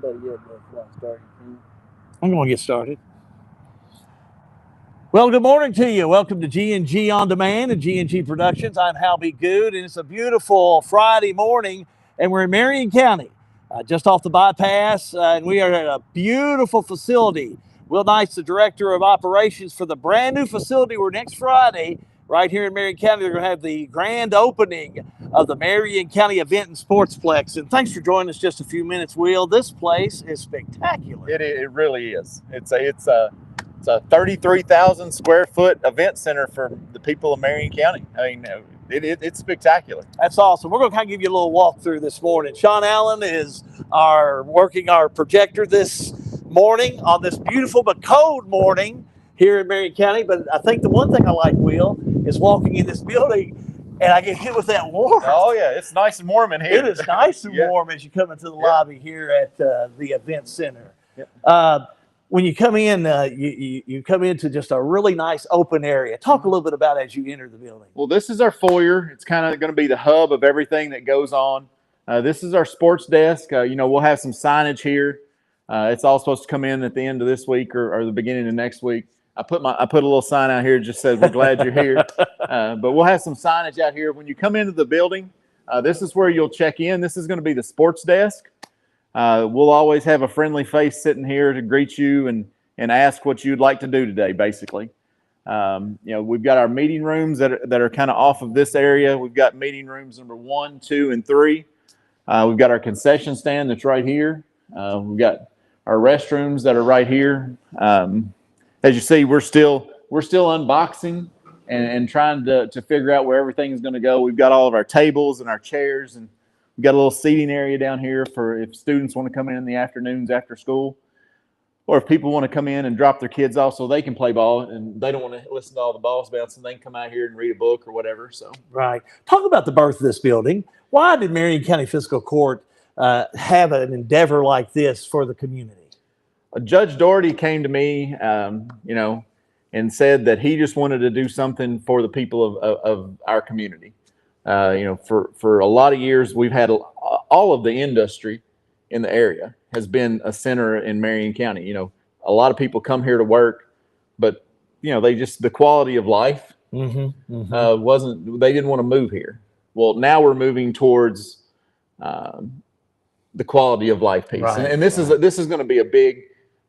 started yet before I start. I'm going to get started. Well, good morning to you. Welcome to G&G On Demand and G&G Productions. I'm Hal B. Good, and it's a beautiful Friday morning, and we're in Marion County, just off the bypass, and we are at a beautiful facility. Will Knight's the Director of Operations for the brand new facility where next Friday, right here in Marion County, they're going to have the grand opening of the Marion County Event and Sportsplex. And thanks for joining us just a few minutes, Will. This place is spectacular. It really is. It's a 33,000 square foot event center for the people of Marion County. I mean, it's spectacular. That's awesome. We're going to kind of give you a little walkthrough this morning. Sean Allen is working our projector this morning on this beautiful but cold morning here in Marion County. But I think the one thing I like, Will, is walking in this building and I get hit with that warmth. Oh, yeah. It's nice and warm in here. It is nice and Yeah. warm as you come into the lobby here at the event center. Yep. When you come in, you come into just a really nice open area. Talk a little bit about as you enter the building. Well, this is our foyer. It's kind of going to be the hub of everything that goes on. This is our sports desk. We'll have some signage here. It's all supposed to come in at the end of this week or the beginning of next week. I put a little sign out here that just says, "We're glad you're here." But we'll have some signage out here. When you come into the building, this is where you'll check in. This is going to be the sports desk. We'll always have a friendly face sitting here to greet you and ask what you'd like to do today, basically. We've got our meeting rooms that are kind of off of this area. We've got meeting rooms number 1, 2, and 3. We've got our concession stand that's right here. We've got our restrooms that are right here. As you see, we're still unboxing and trying to figure out where everything is going to go. We've got all of our tables and our chairs, and we've got a little seating area down here for if students want to come in the afternoons after school, or if people want to come in and drop their kids off so they can play ball and they don't want to listen to all the balls bouncing, they can come out here and read a book or whatever. So Right. Talk about the birth of this building. Why did Marion County Fiscal Court have an endeavor like this for the community? Judge Doherty came to me, and said that he just wanted to do something for the people of our community. For a lot of years, we've had all of the industry in the area has been a center in Marion County. A lot of people come here to work, but the quality of life wasn't. They didn't want to move here. Well, now we're moving towards the quality of life piece, Right, and this is going to be a big.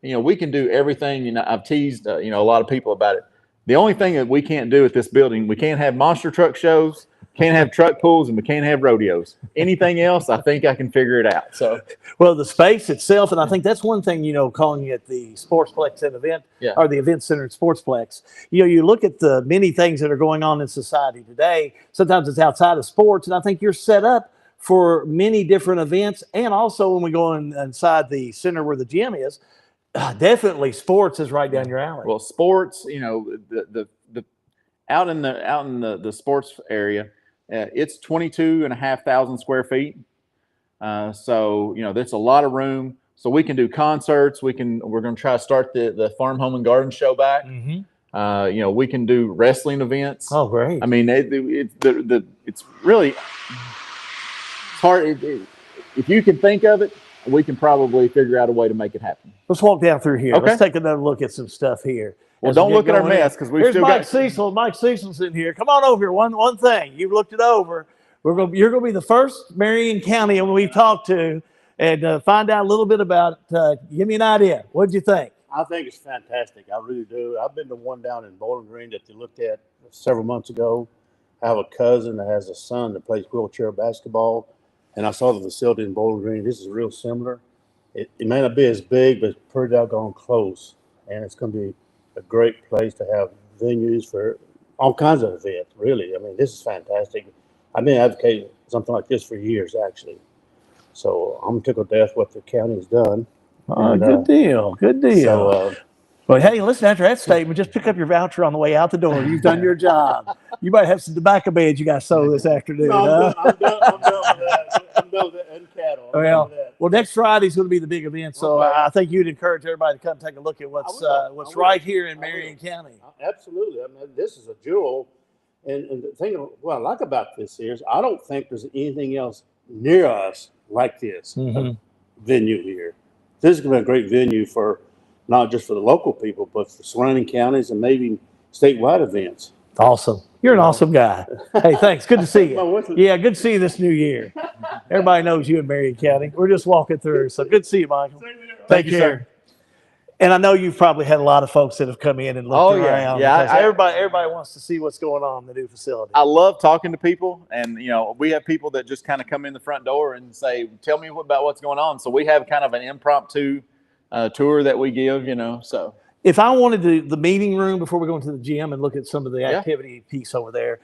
We can do everything. I've teased a lot of people about it. The only thing that we can't do at this building, we can't have monster truck shows, can't have truck pulls, and we can't have rodeos. Anything else, I think I can figure it out. So, well, the space itself, and I think that's one thing, calling it the Sportsplex and event, or the Event Center and Sportsplex. You look at the many things that are going on in society today. Sometimes it's outside of sports, and I think you're set up for many different events. And also when we go inside the center where the gym is, definitely sports is right down your alley. Well, sports, the out in the sports area, it's 22,500 square feet. So that's a lot of room. So we can do concerts. We're going to try to start the Farm Home and Garden show back. We can do wrestling events. Oh, great! I mean, it's really hard. If you can think of it, we can probably figure out a way to make it happen. Let's walk down through here. Okay. Let's take another look at some stuff here. Well, don't look at our mess because we've still Mike got Cecil. Mike Cecil's in here. Come on over here. One thing. You've looked it over. You're going to be the first Marion County we've talked to and find out a little bit about give me an idea. What'd you think? I think it's fantastic. I really do. I've been to one down in Bowling Green that you looked at several months ago. I have a cousin that has a son that plays wheelchair basketball, and I saw the facility in Bowling Green. This is real similar. It may not be as big, but it's pretty doggone close, and it's going to be a great place to have venues for all kinds of events, really. I mean, this is fantastic. I've been advocating something like this for years, actually. So I'm tickled to death what the county's done. Oh, and, good deal. Good deal. So, well, hey, listen, after that statement, just pick up your voucher on the way out the door. You've done your job. You might have some tobacco beds you got sold this afternoon. No, I'm done with that. I'm done with that and cattle. Well, next Friday's going to be the big event, so I think you'd encourage everybody to come take a look at what's right here in Marion County. Absolutely. I mean, this is a jewel. And the thing what I like about this is I don't think there's anything else near us like this venue here. this is going to be a great venue for not just for the local people, but for surrounding counties and maybe statewide events. Awesome. You're an awesome guy. Hey, thanks. Good to see My you. wife- Yeah, good to see you this new year. Everybody knows you in Marion County. We're just walking through. So good to see you, Michael. Thank Take you, care. sir. And I know you've probably had a lot of folks that have come in and looked Oh, yeah. around. Yeah, because everybody wants to see what's going on in the new facility. I love talking to people, and we have people that just kind of come in the front door and say, "Tell me about what's going on." So we have kind of an impromptu tour that we give, So If I wanted the meeting room before we go into the gym and look at some of the activity piece over there,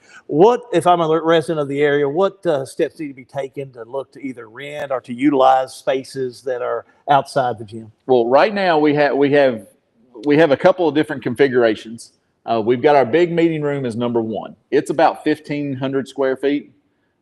if I'm a resident of the area, what steps need to be taken to look to either rent or to utilize spaces that are outside the gym? Well, right now we have a couple of different configurations. We've got our big meeting room is number one. It's about 1,500 square feet,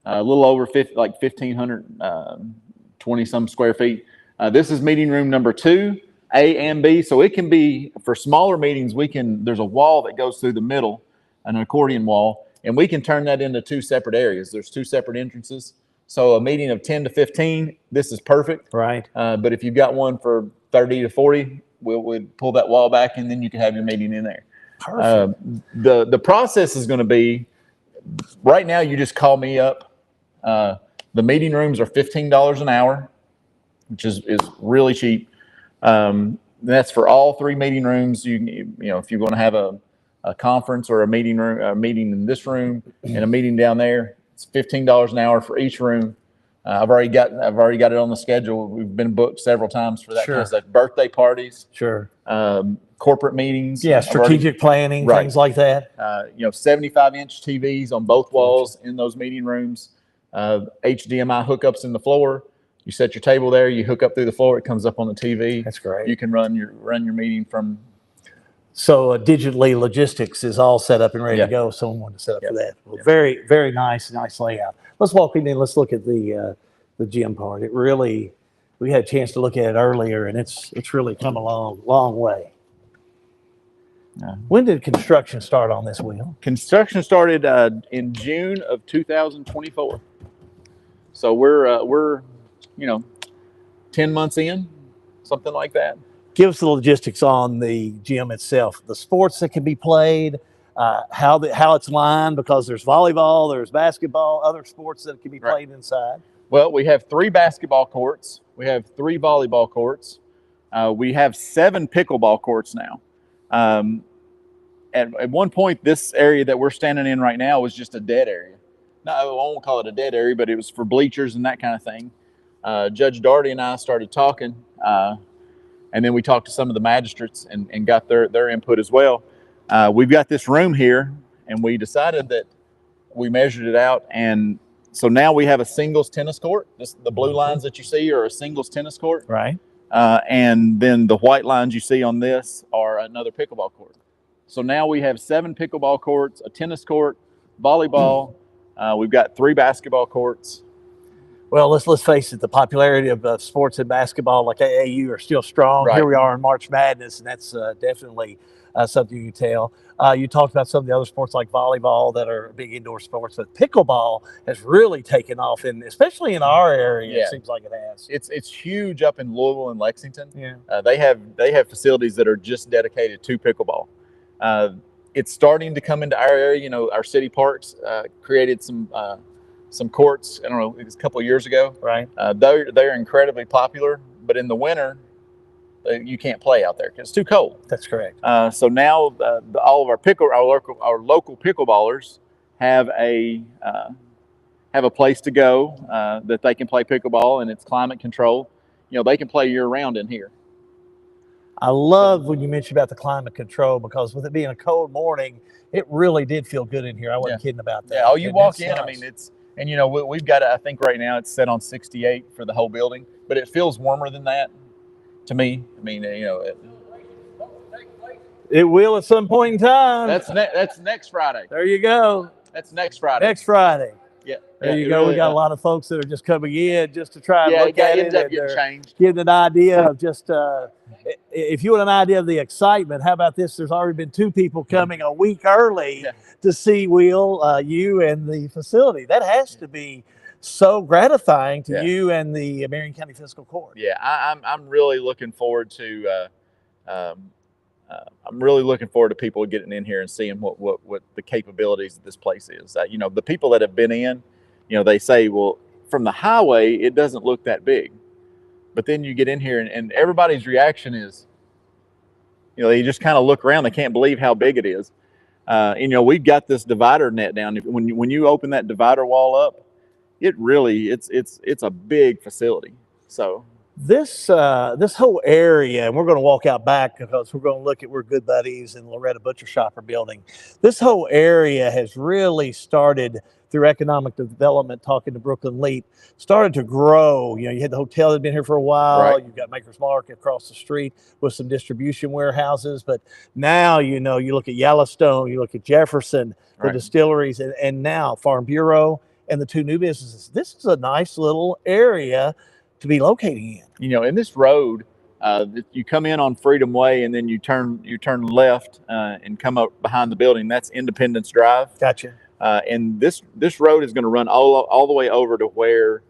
a little over 1,520 some square feet. This is meeting room number two, A and B. So it can be for smaller meetings. There's a wall that goes through the middle, an accordion wall, and we can turn that into two separate areas. There's two separate entrances. So a meeting of 10 to 15, this is perfect. Right. But if you've got one for 30 to 40, we'll pull that wall back, and then you can have your meeting in there. Perfect. The process is going to be, right now you just call me up. The meeting rooms are $15 an hour, which is really cheap. That's for all three meeting rooms. If you're going to have a conference or a meeting in this room and a meeting down there, it's $15 an hour for each room. I've already got it on the schedule. We've been booked several times for that kind of stuff. Birthday parties, corporate meetings, strategic planning, things like that. 75-inch TVs on both walls in those meeting rooms. HDMI hookups in the floor. You set your table there. You hook up through the floor. It comes up on the TV. That's great. You can run your meeting from. So digitally, logistics is all set up and ready to go. If someone wanted to set up for that. Well, very, very nice layout. Let's walk in and let's look at the gym part. We had a chance to look at it earlier, and it's really come a long way. When did construction start on this wheel? Construction started in June of 2024. So we're 10 months in, something like that. Give us the logistics on the gym itself, the sports that can be played, how it's lined, because there's volleyball, there's basketball, other sports that can be played inside. Well, we have 3 basketball courts. We have 3 volleyball courts. We have 7 pickleball courts now. At one point, this area that we're standing in right now was just a dead area. No, I won't call it a dead area, but it was for bleachers and that kind of thing. Judge Daugherty and I started talking, and then we talked to some of the magistrates and got their input as well. We've got this room here, and we decided that we measured it out, and so now we have a singles tennis court. The blue lines that you see are a singles tennis court. Right. And then the white lines you see on this are another pickleball court. So now we have 7 pickleball courts, a tennis court, volleyball. We've got 3 basketball courts. Well, let's face it, the popularity of sports and basketball like AAU are still strong. Right. Here we are in March Madness, and that's definitely something you can tell. You talked about some of the other sports like volleyball that are big indoor sports, but pickleball has really taken off, especially in our area. It seems like it has. It's huge up in Louisville and Lexington. Yeah. They have facilities that are just dedicated to pickleball. It's starting to come into our area. Our city parks created some courts. I don't know, it was a couple of years ago. Right. They're incredibly popular, but in the winter, you can't play out there because it's too cold. That's correct. So now all of our local pickleballers have a place to go that they can play pickleball, and it's climate controlled. They can play year round in here. I love when you mentioned about the climate control, because with it being a cold morning, it really did feel good in here. I wasn't kidding about that. Yeah. Oh, you walk in. Nice. I mean, we've got I think right now it's set on 68 for the whole building, but it feels warmer than that to me. I mean, it will at some point in time. That's next Friday. There you go. That's next Friday. Next Friday. Yeah. There you go. Really, we got a lot of folks that are just coming in just to try and look at it. Up getting changed. Getting an idea of just, if you want an idea of the excitement, how about this? There's already been 2 people coming a week early to see Will, you and the facility. That has to be so gratifying to Yeah. you and the Marion County Fiscal Court. Yeah, I'm really looking forward to I'm really looking forward to people getting in here and seeing what the capabilities of this place is. You know, the people that have been in, you know, they say, well, from the highway it doesn't look that big, but then you get in here and everybody's reaction is, you know, they just kind of look around, they can't believe how big it is. You know, we've got this divider net down. When you open that divider wall up, it really it's a big facility. So This this whole area, and we're going to walk out back because we're going to look at where Good Buddies and Loretta Butcher Shop are building. This whole area has really started through economic development. Talking to Brooklyn Leap, started to grow. You know, you had the hotel that had been here for a while. Right. You've got Maker's Market across the street with some distribution warehouses. But now, you know, you look at Yellowstone, you look at Jefferson, the Right. distilleries, and now Farm Bureau and the two new businesses. This is a nice little area to be locating in. You know, in this road, you come in on Freedom Way and then you turn left and come up behind the building. That's Independence Drive. Gotcha. And this road is going to run all the way over to where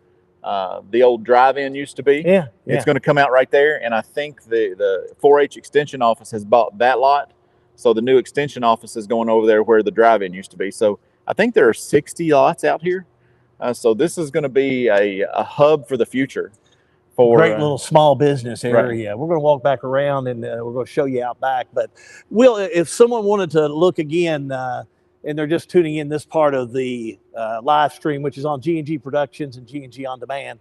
the old drive-in used to be. Yeah. It's going to come out right there. And I think the 4-H extension office has bought that lot. So the new extension office is going over there where the drive-in used to be. So I think there are 60 lots out here. So this is going to be a hub for the future. Great little small business area. Right. We're going to walk back around and we're going to show you out back. But Will, if someone wanted to look again and they're just tuning in this part of the live stream, which is on G&G Productions and G&G On Demand,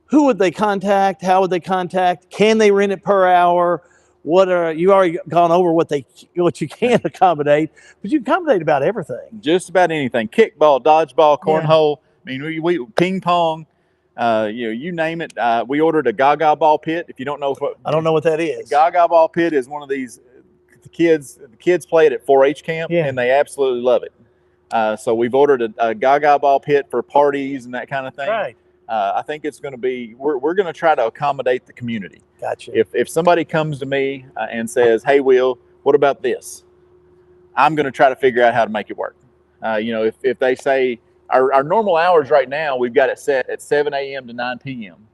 who would they contact? How would they contact? Can they rent it per hour? You already gone over what you can accommodate, but you can accommodate about everything. Just about anything. Kickball, dodgeball, cornhole. Yeah. I mean, we ping pong. You know, you name it. We ordered a Gaga ball pit. If you don't know I don't know what that is. Gaga ball pit is one of these. The kids play it at 4-H camp, and they absolutely love it. So we've ordered a Gaga ball pit for parties and that kind of thing. Right. I think it's going to be. We're going to try to accommodate the community. Gotcha. If somebody comes to me and says, "Hey, Will, what about this?" I'm going to try to figure out how to make it work. You know, if they say our normal hours right now, we've got it set at 7 a.m. to 9 p.m.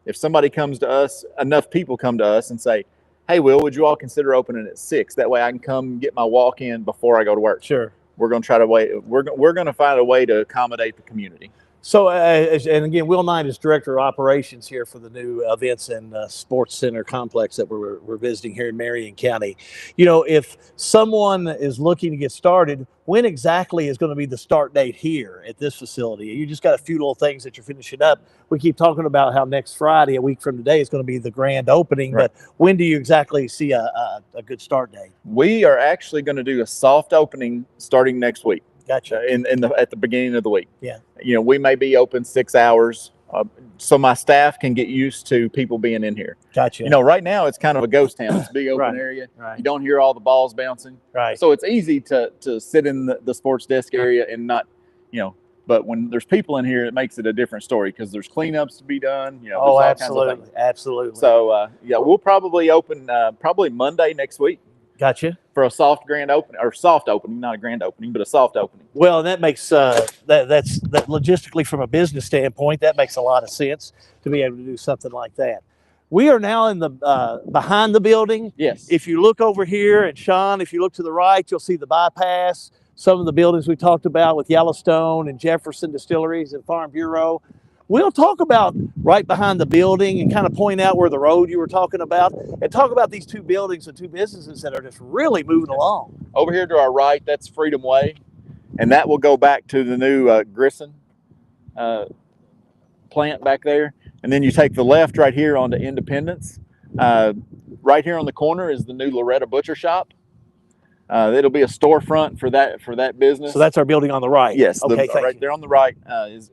If somebody comes to us, enough people come to us and say, "Hey, Will, would you all consider opening at 6? That way I can come get my walk in before I go to work." Sure. We're going to try to we're going to find a way to accommodate the community. So, and again, Will Knight is Director of Operations here for the new Events and Sports Center complex that we're visiting here in Marion County. You know, if someone is looking to get started, when exactly is going to be the start date here at this facility? You just got a few little things that you're finishing up. We keep talking about how next Friday, a week from today, is going to be the grand opening, right. But when do you exactly see a good start date? We are actually going to do a soft opening starting next week. Gotcha. At the beginning of the week. Yeah. You know, we may be open 6 hours, so my staff can get used to people being in here. Gotcha. You know, right now it's kind of a ghost town. It's a big open Right. area. Right. You don't hear all the balls bouncing. Right. So it's easy to sit in the sports desk area and not, you know. But when there's people in here, it makes it a different story because there's cleanups to be done. You know, oh, there's all absolutely, kinds of things. absolutely. So yeah, we'll probably open probably Monday next week. Gotcha. For a soft opening, not a grand opening, but a soft opening. Well, and that makes that's logistically from a business standpoint, that makes a lot of sense to be able to do something like that. We are now in the behind the building. Yes. If you look over here, and Sean, if you look to the right, you'll see the bypass. Some of the buildings we talked about with Yellowstone and Jefferson Distilleries and Farm Bureau. We'll talk about right behind the building and kind of point out where the road you were talking about and talk about these two buildings and two businesses that are just really moving along. Over here to our right, that's Freedom Way, and that will go back to the new Grissom plant back there. And then you take the left right here onto Independence. Right here on the corner is the new Loretta Butcher Shop. It'll be a storefront for that business. So that's our building on the right. Yes. Okay. Right there on the right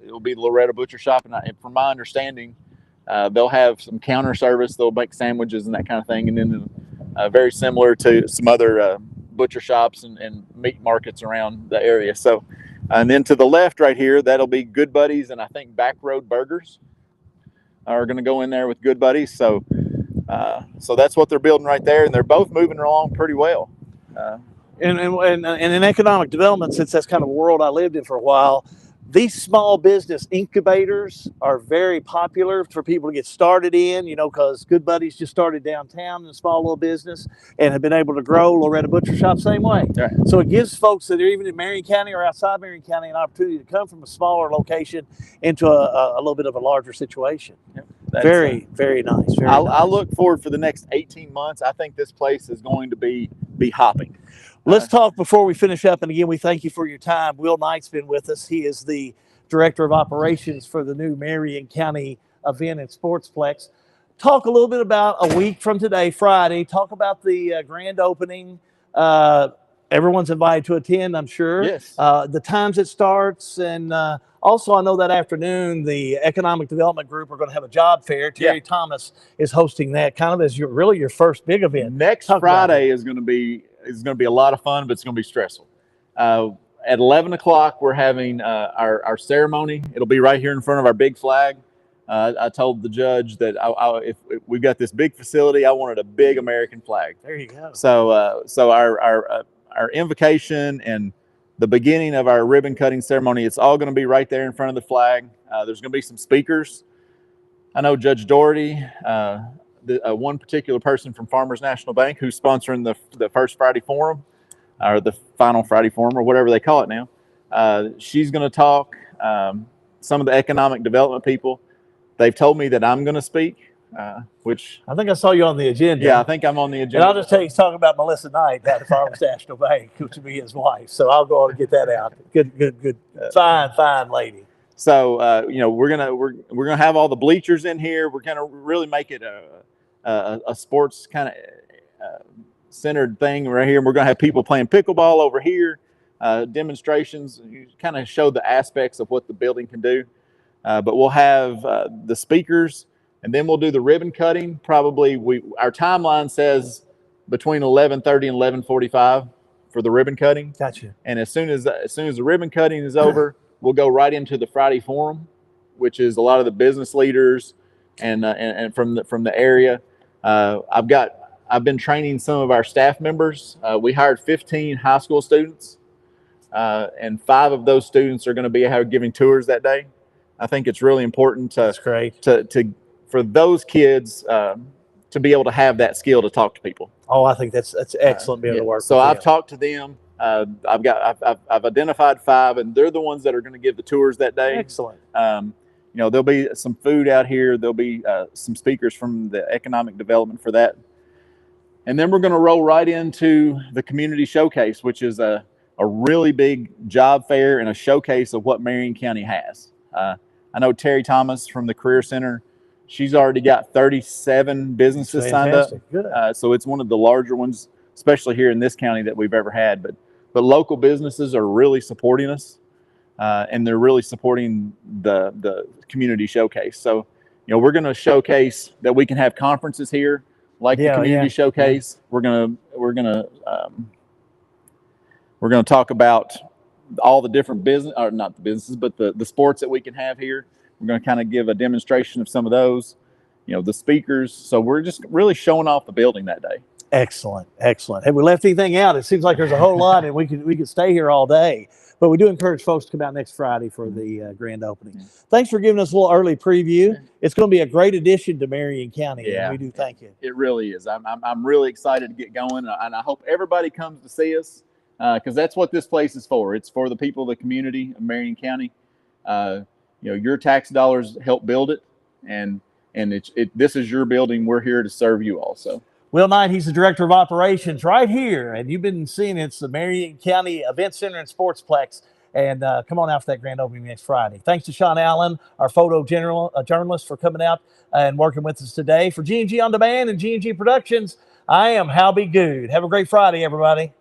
it'll be the Loretta Butcher Shop, and from my understanding, they'll have some counter service. They'll make sandwiches and that kind of thing, and then very similar to some other butcher shops and meat markets around the area. So, and then to the left right here, that'll be Good Buddies, and I think Back Road Burgers are going to go in there with Good Buddies. So, so that's what they're building right there, and they're both moving along pretty well. And in economic development, since that's kind of a world I lived in for a while, these small business incubators are very popular for people to get started in, you know, because Good Buddies just started downtown in a small little business and have been able to grow. Loretta Butcher Shop, same way. Right. So it gives folks that are even in Marion County or outside Marion County an opportunity to come from a smaller location into a little bit of a larger situation. Yep. Very, very nice. Very nice. I look forward for the next 18 months. I think this place is going to be hopping. Let's talk before we finish up. And again, we thank you for your time. Will Knight's been with us. He is the Director of Operations for the new Marion County Event and Sportsplex. Talk a little bit about a week from today, Friday. Talk about the grand opening. Everyone's invited to attend, I'm sure. Yes. The times it starts. And also, I know that afternoon, the Economic Development Group are going to have a job fair. Terry Thomas is hosting that, kind of as your first big event. Next Friday is going to be a lot of fun, but it's going to be stressful. At 11 o'clock, we're having our ceremony. It'll be right here in front of our big flag. I told the judge that if we've got this big facility, I wanted a big American flag. There you go. So our invocation and the beginning of our ribbon cutting ceremony, it's all going to be right there in front of the flag. There's going to be some speakers. I know Judge Doherty, one particular person from Farmers National Bank who's sponsoring the First Friday Forum, or the Final Friday Forum, or whatever they call it now. She's going to talk. Some of the economic development people, they've told me that I'm going to speak, which I think I saw you on the agenda. Yeah, I think I'm on the agenda. And I'll just tell you, he's talking about Melissa Knight at the Farmers National Bank, which would be his wife. So I'll go on and get that out. Good. Fine lady. So we're gonna have all the bleachers in here. We're gonna really make it a sports kind of centered thing right here. And we're gonna have people playing pickleball over here, demonstrations, kind of show the aspects of what the building can do. But we'll have the speakers, and then we'll do the ribbon cutting. Probably our timeline says between 11:30 and 11:45 for the ribbon cutting. Gotcha. And as soon as the ribbon cutting is over, we'll go right into the Friday Forum, which is a lot of the business leaders and from the area. I've been training some of our staff members. We hired 15 high school students, and 5 of those students are going to be giving tours that day. I think it's really important That's great. for those kids to be able to have that skill to talk to people. Oh, I think that's excellent being able to work. So with I've them. talked to them. I've identified 5, and they're the ones that are going to give the tours that day. Excellent. There'll be some food out here. There'll be some speakers from the economic development for that. And then we're going to roll right into the community showcase, which is a really big job fair and a showcase of what Marion County has. I know Terry Thomas from the Career Center. She's already got 37 businesses signed up. Good. So it's one of the larger ones, especially here in this county, that we've ever had. But local businesses are really supporting us, and they're really supporting the community showcase. So, we're going to showcase that we can have conferences here, like the community showcase. We're gonna talk about all the different business, or not the businesses, but the sports that we can have here. We're going to kind of give a demonstration of some of those, the speakers. So we're just really showing off the building that day. Excellent. Have we left anything out? It seems like there's a whole lot, and we could stay here all day. But we do encourage folks to come out next Friday for the grand opening. Thanks for giving us a little early preview. It's going to be a great addition to Marion County. Yeah, and we do thank you. It really is. I'm really excited to get going, and I hope everybody comes to see us, because that's what this place is for. It's for the people of the community of Marion County. Your tax dollars help build it, and this is your building. We're here to serve you also. Will Knight, he's the Director of Operations right here, and you've been seeing it's the Marion County Event Center and Sportsplex. And come on out for that grand opening next Friday. Thanks to Sean Allen, our photo journalist, for coming out and working with us today. For G&G On Demand and G&G Productions, I am Hal B. Good. Have a great Friday, everybody.